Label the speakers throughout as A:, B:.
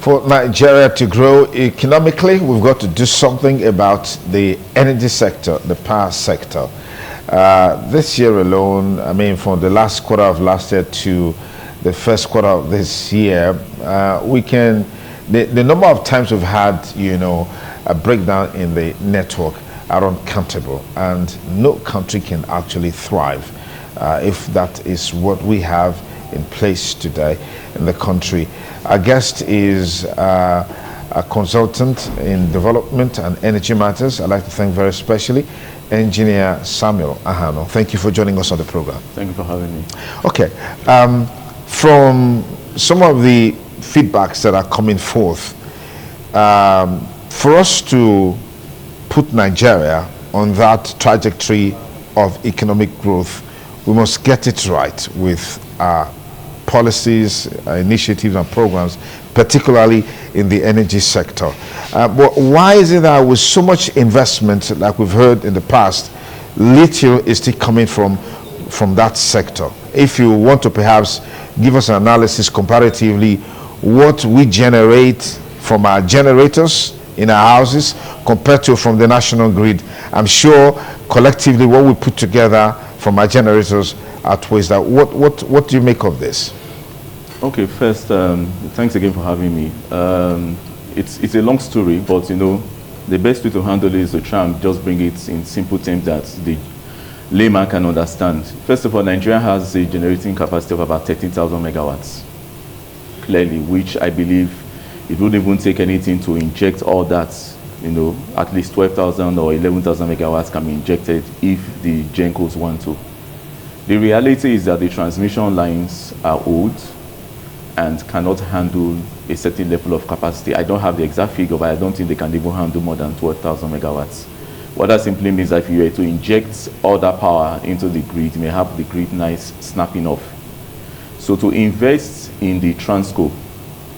A: For Nigeria to grow economically, we've got to do something about the energy sector, the power sector. This year alone, I mean, from the last quarter of last year to the first quarter of this year, the number of times we've had, a breakdown in the network are uncountable, and no country can actually thrive if that is what we have in place today in the country. Our guest is a consultant in development and energy matters. I'd like to thank very especially Engineer Samuel Ahanor. Thank you for joining us on the program.
B: Thank you for having me.
A: Okay, from some of the feedbacks that are coming forth, for us to put Nigeria on that trajectory of economic growth, we must get it right with our policies, initiatives and programs, particularly in the energy sector. But why is it that with so much investment, like we've heard in the past, lithium is still coming from that sector? If you want to perhaps give us an analysis comparatively, what we generate from our generators in our houses compared to from the national grid, I'm sure collectively what we put together from our generators outweighs that. What do you make of this?
B: Okay, first, thanks again for having me. It's a long story, but the best way to handle it is to try and just bring it in simple terms that the layman can understand. First of all, Nigeria has a generating capacity of about 13,000 megawatts, clearly, which I believe it wouldn't even take anything to inject all that. At least 12,000 or 11,000 megawatts can be injected if the gencos want to. The reality is that the transmission lines are old and cannot handle a certain level of capacity. I don't have the exact figure, but I don't think they can even handle more than 12,000 megawatts. What that simply means that if you were to inject all that power into the grid, you may have the grid nice snapping off. So to invest in the Transco,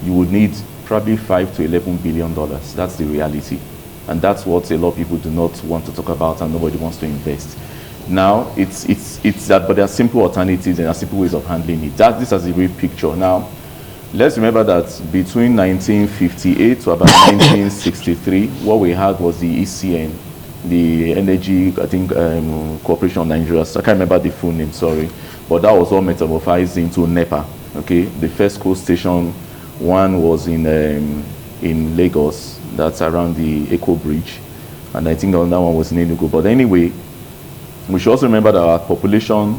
B: you would need probably $5 to $11 billion. That's the reality. And that's what a lot of people do not want to talk about, and nobody wants to invest. Now, it's that, but there are simple alternatives and there are simple ways of handling it. This is a real picture. Now, let's remember that between 1958 to about 1963, what we had was the ECN, the Energy, Corporation of Nigeria. So I can't remember the full name, sorry. But that was all metamorphosed into NEPA, okay? The first coal station, one was in Lagos, that's around the Echo Bridge. And I think the other one was in Enugu. But anyway, we should also remember that our population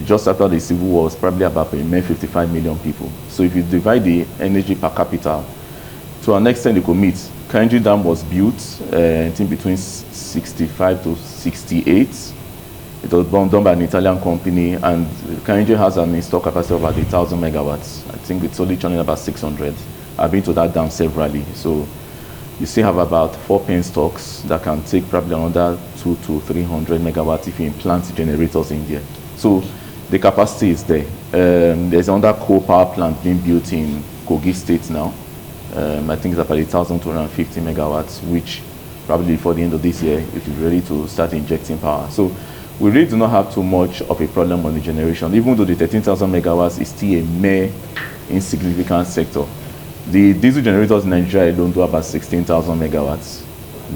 B: just after the Civil War was probably about 55 million people. So if you divide the energy per capita, to an extent you could meet. Kainji Dam was built, I think between 65 to 68. It was done by an Italian company, and Kainji has an installed capacity of about 1,000 megawatts. I think it's only churning about 600. I've been to that dam severally. So you still have about 4 penstocks that can take probably another 200 to 300 megawatts if you implant generators in there. So the capacity is there. There's another coal power plant being built in Kogi State now. I think it's about 1,250 megawatts, which probably before the end of this year, it will be ready to start injecting power. So we really do not have too much of a problem on the generation, even though the 13,000 megawatts is still a mere insignificant sector. The diesel generators in Nigeria alone do about 16,000 megawatts.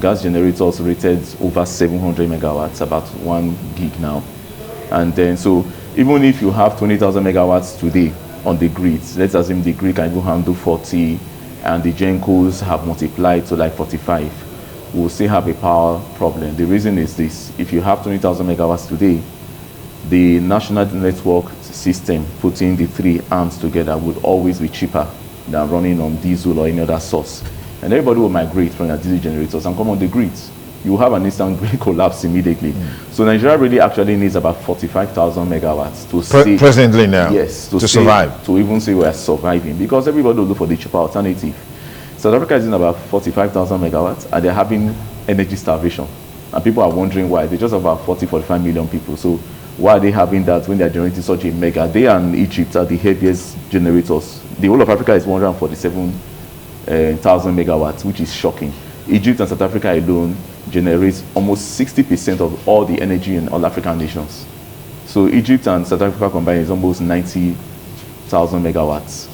B: Gas generators rated over 700 megawatts, about 1 gig now. And then, so even if you have 20,000 megawatts today on the grid, let's assume the grid can even handle 40, and the gencos have multiplied to like 45, we'll still have a power problem. The reason is this: if you have 20,000 megawatts today, the national network system, putting the three arms together, would always be cheaper than running on diesel or any other source. And everybody will migrate from their diesel generators and come on the grids. You will have an instant grid collapse immediately. So Nigeria really actually needs about 45,000 megawatts to see
A: presently now.
B: Yes,
A: to survive.
B: To even say we are surviving, because everybody will look for the cheaper alternative. South Africa is in about 45,000 megawatts, and they're having energy starvation. And people are wondering why. They just have about 45 million people. So why are they having that when they're generating such a mega? They and Egypt are the heaviest generators. The whole of Africa is 147,000 megawatts, which is shocking. Egypt and South Africa alone generates almost 60% of all the energy in all African nations. So Egypt and South Africa combined is almost 90,000 megawatts.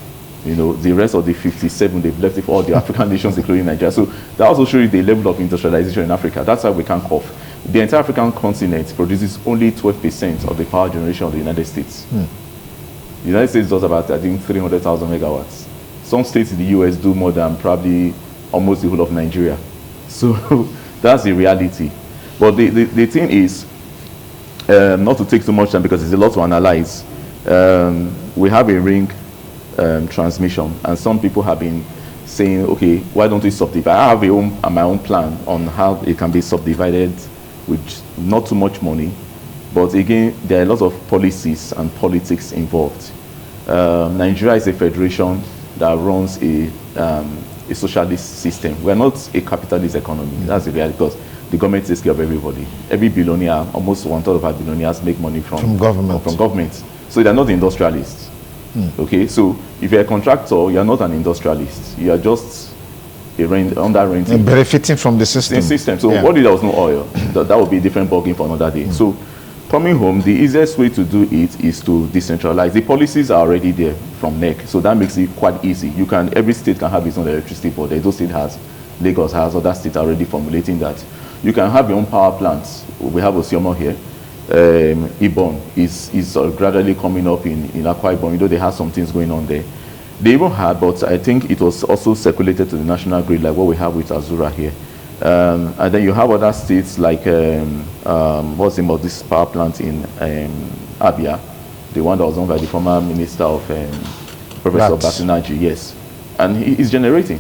B: You know, the rest of the 57, they've left it for all the African nations, including Nigeria. So that also shows you the level of industrialization in Africa. That's why we can't cough. The entire African continent produces only 12% of the power generation of the United States. The United States does about, I think, 300,000 megawatts. Some states in the US do more than probably almost the whole of Nigeria. So that's the reality. But the thing is, not to take too much time because there's a lot to analyze. We have a ring transmission, and some people have been saying, okay, why don't we subdivide? I have my own plan on how it can be subdivided with not too much money. But again, there are a lot of policies and politics involved. Nigeria is a federation that runs a socialist system. We're not a capitalist economy. That's the reality, because the government takes care of everybody. Every billionaire, almost 1/3 of our billionaires make money from government. So they're not industrialists. Okay, so if you're a contractor, you're not an industrialist. You are just under renting.
A: And benefiting from the system.
B: So what if there was no oil? That would be a different ballgame for another day. So coming home, the easiest way to do it is to decentralize. The policies are already there from NEC, so that makes it quite easy. Every state can have its own electricity board. Edo State has, Lagos has, other states are already formulating that. You can have your own power plants. We have Osiomo here. Ibon is gradually coming up in Akwa Ibom. You know, they have some things going on there. They even had, but I think it was also circulated to the national grid, like what we have with Azura here. And then you have other states like, what's the name of this power plant in Abia, the one that was owned by the former minister of Professor Basinaji, yes. And he's generating.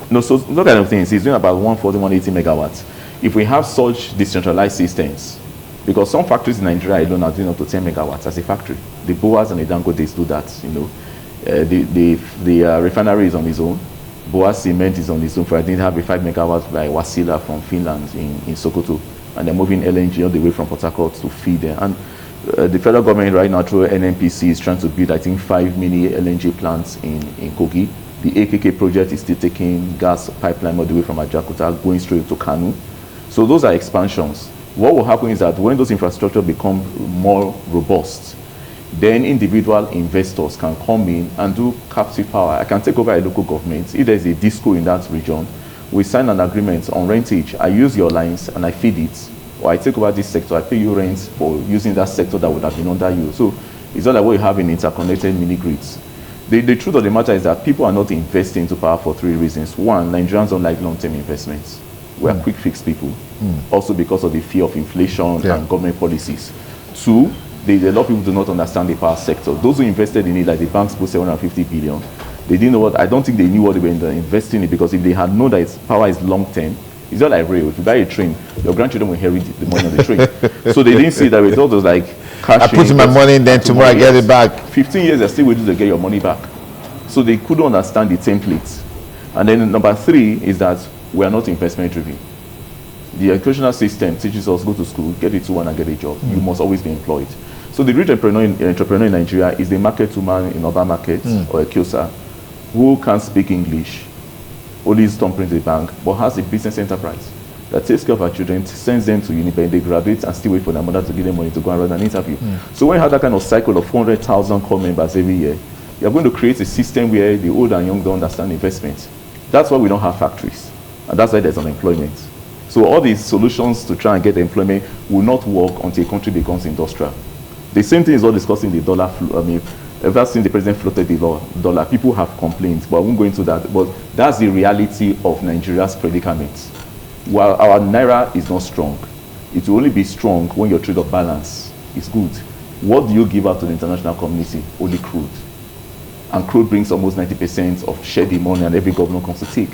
B: No, so those kind of things. He's doing about 140, 180 megawatts. If we have such decentralized systems, because some factories in Nigeria alone are doing up to 10 megawatts as a factory. The Boas and the Dangotes do that, you know. The refinery is on its own. Boas Cement is on its own. For I think they have a 5 megawatts by Wasila from Finland in Sokoto. And they're moving LNG all the way from Port Harcourt to feed there. And the federal government right now through NNPC is trying to build, I think, 5 mini LNG plants in Kogi. The AKK project is still taking gas pipeline all the way from Ajakuta going straight to Kanu. So those are expansions. What will happen is that when those infrastructure become more robust, then individual investors can come in and do captive power. I can take over a local government. If there's a disco in that region, we sign an agreement on rentage. I use your lines and I feed it. Or I take over this sector, I pay you rent for using that sector that would have been under you. So it's not like what you have in interconnected mini grids. The truth of the matter is that people are not investing into power for 3 reasons. One, Nigerians don't like long-term investments. We are quick fix people. Also because of the fear of inflation and government policies. 2, a lot of people do not understand the power sector. Those who invested in it, like the banks put 750 billion, they didn't know what, I don't think they knew what they were investing in it, because if they had known that its power is long-term, it's not like rail. If you buy a train, your grandchildren will inherit the money on the train. So they didn't see that. It was like cash. I
A: put my money in, then tomorrow I get it back.
B: 15 years, they're still waiting to get your money back. So they couldn't understand the templates. And then number 3 is that we are not investment driven. The educational system teaches us go to school, get a 2-1 and get a job. You must always be employed. So the rich entrepreneur in Nigeria is the market woman in other markets or a kiosa who can't speak English, only is thumbprint the bank, but has a business enterprise that takes care of her children, sends them to uni, they graduate and still wait for their mother to give them money to go and run an interview. So when you have that kind of cycle of 400,000 core members every year, you're going to create a system where the old and young don't understand investment. That's why we don't have factories. And that's why there's unemployment. So all these solutions to try and get employment will not work until a country becomes industrial. The same thing is all discussing the dollar. Ever since the president floated the dollar, people have complained, but I won't go into that. But that's the reality of Nigeria's predicament. While our naira is not strong, it will only be strong when your trade of balance is good. What do you give out to the international community? Only crude. And crude brings almost 90% of shady money, and every governor comes to take.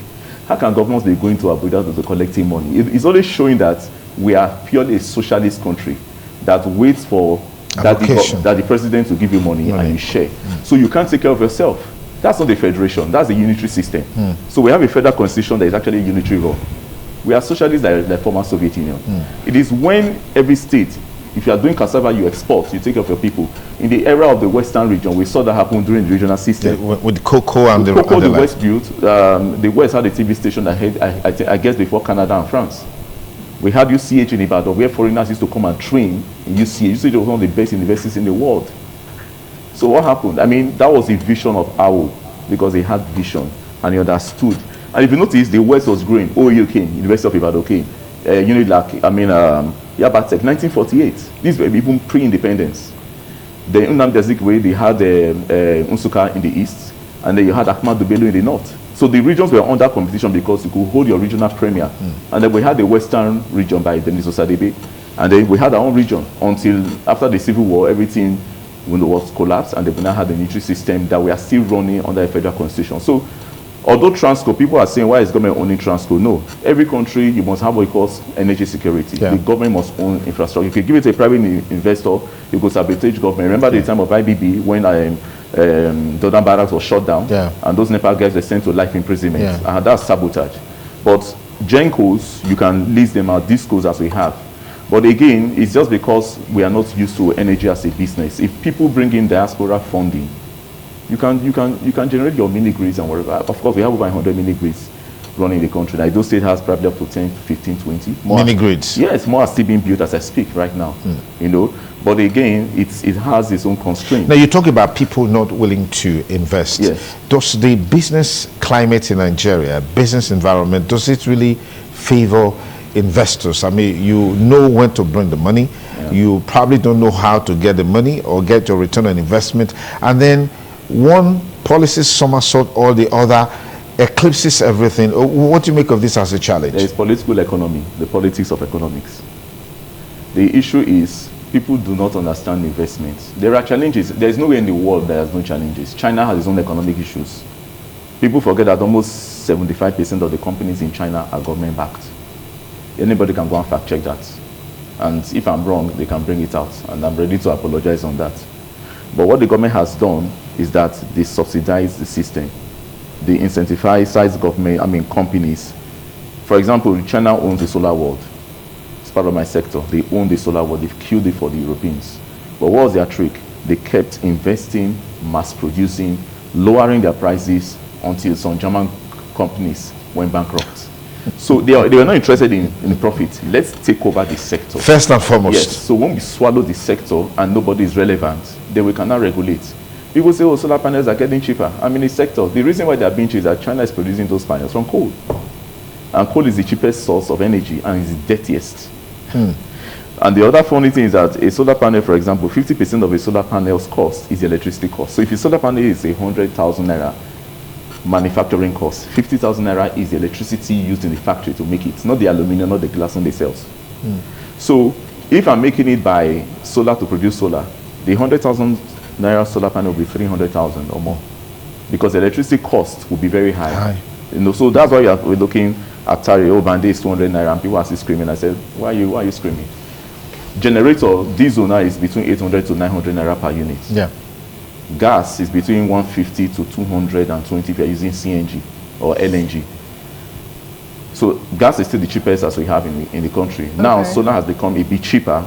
B: How can governments be going to Abuja to collecting money? It's only showing that we are purely a socialist country that waits for that the president will give you money and you share. So you can't take care of yourself. That's not a federation. That's a unitary system. So we have a federal constitution that is actually unitary law. We are socialists like the former Soviet Union. It is when every state, if you are doing cassava, you export, you take care of your people. In the era of the Western region, we saw that happen during the regional system.
A: With cocoa and
B: the West built. The West had a TV station that had, I guess, before Canada and France. We had UCH in Ibadan, where foreigners used to come and train in UCH. UCH was one of the best universities in the world. So what happened? I mean, that was the vision of how because he had vision and he understood. And if you notice, the West was growing. OUK, University of Ibadan, Unilag, Yabatek, 1948. These were even pre-independence. The Nnamdi Azikiwe, they had Nsukka in the east, and then you had Ahmadu Bello in the north. So the regions were under competition because you could hold your regional premier. And then we had the western region by Denis Osadebe, and then we had our own region until after the Civil War, everything was collapsed, and they now had a military system that we are still running under a federal constitution. So although Transco, people are saying, why is government owning Transco? No. Every country, you must have what it calls energy security. The government must own infrastructure. If you give it to a private investor, you go sabotage government. Remember the time of IBB when Dodan Barracks was shut down, and those Nepal guys were sent to life imprisonment. And that's sabotage. But Gencos, you can list them out, discos as we have. But again, it's just because we are not used to energy as a business. If people bring in diaspora funding, you can generate your mini grids and whatever. Of course, we have over 100 mini grids running the country. Like those states has probably up to 10, 15, 20.
A: Mini grids?
B: Yes, more are still being built as I speak right now. You know, but again, it has its own constraints.
A: Now, you talk about people not willing to invest.
B: Yes.
A: Does the business climate in Nigeria, business environment, does it really favor investors? I mean, you know when to bring the money. You probably don't know how to get the money or get your return on investment. And then one policy somersault or the other eclipses everything. What do you make of this as a challenge?
B: There is political economy, the politics of economics. The issue is people do not understand investments. There are challenges. There is nowhere in the world there has no challenges. China has its own economic issues. People forget that almost 75% of the companies in China are government-backed. Anybody can go and fact-check that. And if I'm wrong, they can bring it out. And I'm ready to apologize on that. But what the government has done is that they subsidize the system. They incentivize government, companies. For example, China owns the solar world. It's part of my sector. They own the solar world. They've killed it for the Europeans. But what was their trick? They kept investing, mass producing, lowering their prices until some German companies went bankrupt. So they were not interested in profit. Let's take over the sector.
A: First and foremost.
B: Yes. So when we swallow the sector and nobody is relevant, then we cannot regulate. People say, oh, solar panels are getting cheaper. I mean, the sector. The reason why they are being cheap is that China is producing those panels from coal. And coal is the cheapest source of energy and is the dirtiest. And the other funny thing is that a solar panel, for example, 50% of a solar panel's cost is the electricity cost. So if a solar panel is 100,000 naira manufacturing cost, 50,000 naira is the electricity used in the factory to make it, not the aluminum, not the glass on the cells. So if I'm making it by solar to produce solar, the 100,000 naira solar panel will be 300,000 or more, because the electricity cost will be very high. You know, so that's why we're looking at Tari, oh, Bande is 200 naira, and people are still screaming. I said, why are you screaming? Generator, diesel now is between 800 to 900 naira per unit.
A: Yeah.
B: Gas is between 150 to 220 if you're using CNG or LNG. So gas is still the cheapest as we have in the country. Okay. Now solar has become a bit cheaper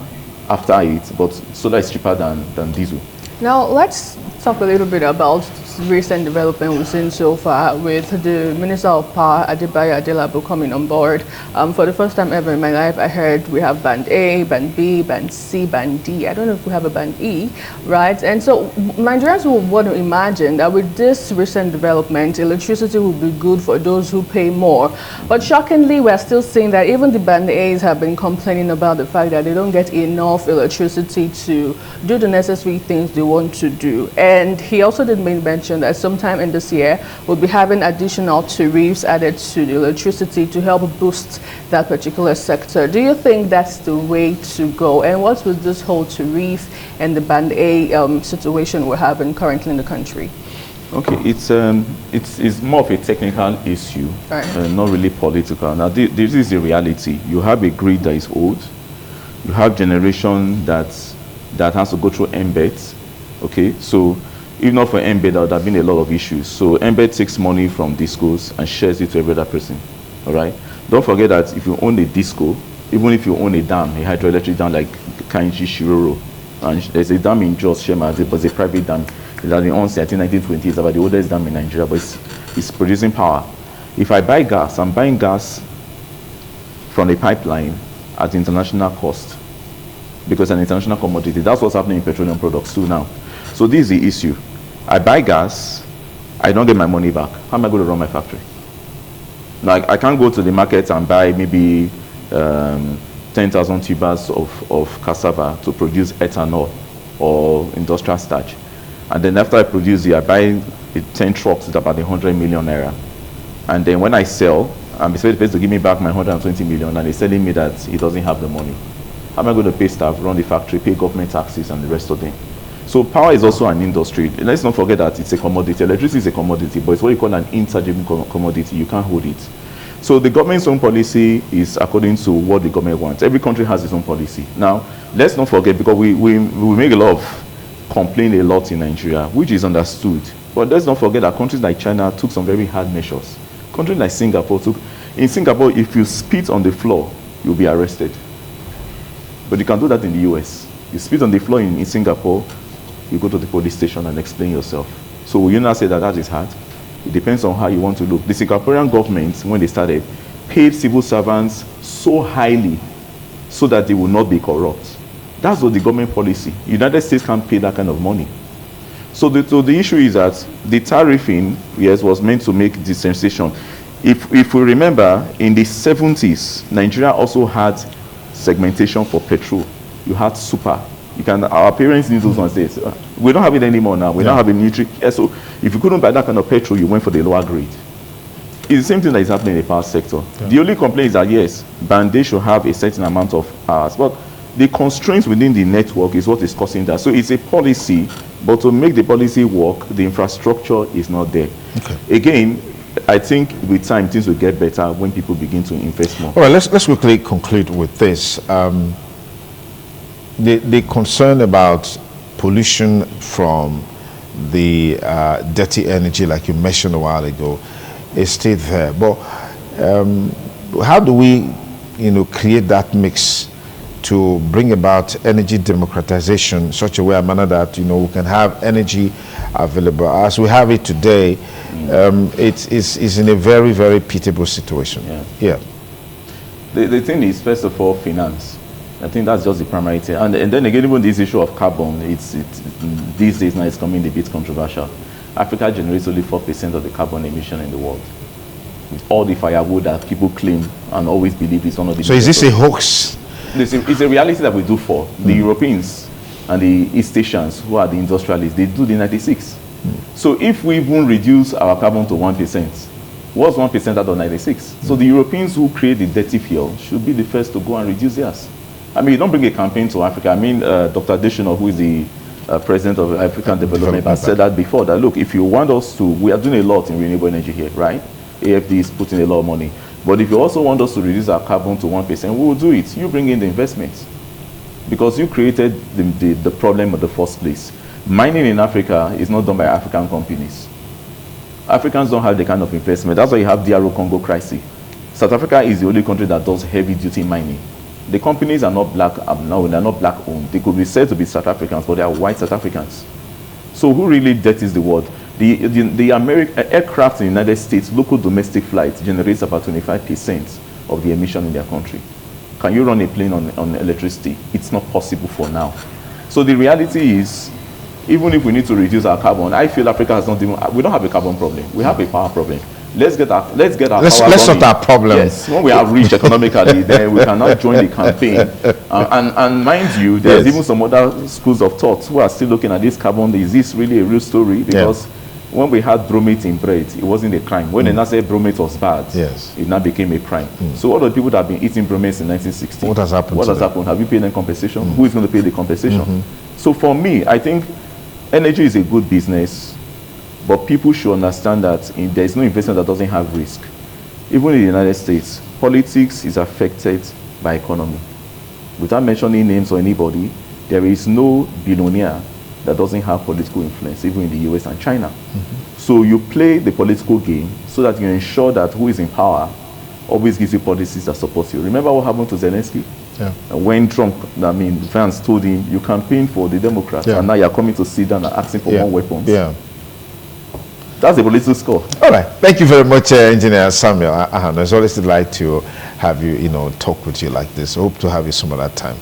B: after it, but solar is cheaper than diesel.
C: Now let's talk a little bit about recent development we've seen so far with the Minister of Power, Adebayo Adelabu, coming on board. For the first time ever in my life, I heard we have Band A, Band B, Band C, Band D. I don't know if we have a Band E, right? And so Nigerians will want to imagine that with this recent development, electricity will be good for those who pay more. But shockingly, we're still seeing that even the Band A's have been complaining about the fact that they don't get enough electricity to do the necessary things they want to do. And he also did mention that sometime in this year we'll be having additional tariffs added to the electricity to help boost that particular sector. Do you think that's the way to go? And what with this whole tariff and the Band A situation we're having currently in the country?
B: Okay, it's more of a technical issue, right, not really political. Now, this is the reality. You have a grid that is old. You have generation that has to go through embeds. Okay, so if not for embed, there would have been a lot of issues. So embed takes money from discos and shares it to every other person. All right. Don't forget that if you own a disco, even if you own a dam, a hydroelectric dam like Kainji Shiroro, and there's a dam in Jos Shema, but it's a private dam. It's at the onset, I think 1920s, it's about the oldest dam in Nigeria, but it's producing power. If I buy gas, I'm buying gas from a pipeline at international cost, because it's an international commodity. That's what's happening in petroleum products too now. So this is the issue. I buy gas I don't get my money back. How am I going to run my factory? Now, I can't go to the market and buy maybe 10,000 tubers of cassava to produce ethanol or industrial starch. And then after I produce it, I buy 10 trucks at about 100 million naira. And then when I sell, I'm supposed to give me back my 120 million, and he's telling me that he doesn't have the money. How am I going to pay staff, run the factory, pay government taxes, and the rest of them? So power is also an industry. Let's not forget that it's a commodity. Electricity is a commodity, but it's what you call an intangible commodity. You can't hold it. So the government's own policy is according to what the government wants. Every country has its own policy. Now, let's not forget, because we make a lot of complaint a lot in Nigeria, which is understood. But let's not forget that countries like China took some very hard measures. Countries like Singapore took. In Singapore, if you spit on the floor, you'll be arrested. But you can do that in the US. You spit on the floor in Singapore, you go to the police station and explain yourself. So will you not say that that is hard? It depends on how you want to look. The Singaporean government, when they started, paid civil servants so highly so that they will not be corrupt. That's what the government policy. United States can't pay that kind of money. So the issue is that the tariffing, yes, was meant to make the sensation. If we remember, in the 70s, Nigeria also had segmentation for petrol. You had super. Our parents need those ones. We don't have it anymore now. We don't have a nutrient. Yeah, so if you couldn't buy that kind of petrol, you went for the lower grade. It's the same thing that is happening in the power sector. Yeah. The only complaint is that, yes, Band-Aid should have a certain amount of hours, but the constraints within the network is what is causing that. So it's a policy, but to make the policy work, the infrastructure is not there. Okay. Again, I think with time, things will get better when people begin to invest more.
A: All right, let's quickly conclude with this. The concern about pollution from the dirty energy, like you mentioned a while ago, is still there. But how do we, create that mix to bring about energy democratization in such a way, a manner that we can have energy available as we have it today? It's in a very, very pitiable situation. Yeah.
B: The thing is, first of all, finance. I think that's just the primary thing. And then again, even this issue of carbon, these days now it's becoming a bit controversial. Africa generates only 4% of the carbon emission in the world. With all the firewood that people claim and always believe is one of the...
A: So is this a hoax?
B: It's a reality that we do for. The Europeans and the East Asians, who are the industrialists, they do the 96. So if we even reduce our carbon to 1%, what's 1% out of 96? So the Europeans who create the dirty fuel should be the first to go and reduce theirs. I mean, you don't bring a campaign to Africa. I mean, Dr. Adesina, who is the president of African Development, has said that before, that look, if you want us to, we are doing a lot in renewable energy here, right? AFD is putting a lot of money. But if you also want us to reduce our carbon to 1%, we will do it. You bring in the investments. Because you created the problem in the first place. Mining in Africa is not done by African companies. Africans don't have the kind of investment. That's why you have DR Congo crisis. South Africa is the only country that does heavy-duty mining. The companies are not black, no, they're not black-owned. They could be said to be South Africans, but they are white South Africans. So who really dirties the world? The American aircraft in the United States, local domestic flights, generates about 25% of the emission in their country. Can you run a plane on electricity? It's not possible for now. So the reality is, even if we need to reduce our carbon, I feel Africa has not even, we don't have a carbon problem. We have a power problem. Let's get our power
A: sort our problem.
B: Yes, when we are rich economically, then we cannot join the campaign. And mind you, there's even some other schools of thought who are still looking at this carbon. Is this really a real story? Because when we had bromate in bread, it wasn't a crime. When they now said bromate was bad, it now became a crime. So all the people that have been eating bromate in 1960,
A: what has happened?
B: What has happened? Have you paid them compensation? Who is going to pay the compensation? So for me, I think energy is a good business. But people should understand that there is no investment that doesn't have risk. Even in the United States, politics is affected by economy. Without mentioning names or anybody, there is no billionaire that doesn't have political influence, even in the US and China. So you play the political game so that you ensure that who is in power always gives you policies that support you. Remember what happened to Zelensky? When Trump, fans told him, you campaign for the Democrats, and now you're coming to sit down and asking for more weapons. That's the political score.
A: All right. Thank you very much, Engineer Samuel Ahanor. It's always a delight to have you, talk with you like this. I hope to have you some other time.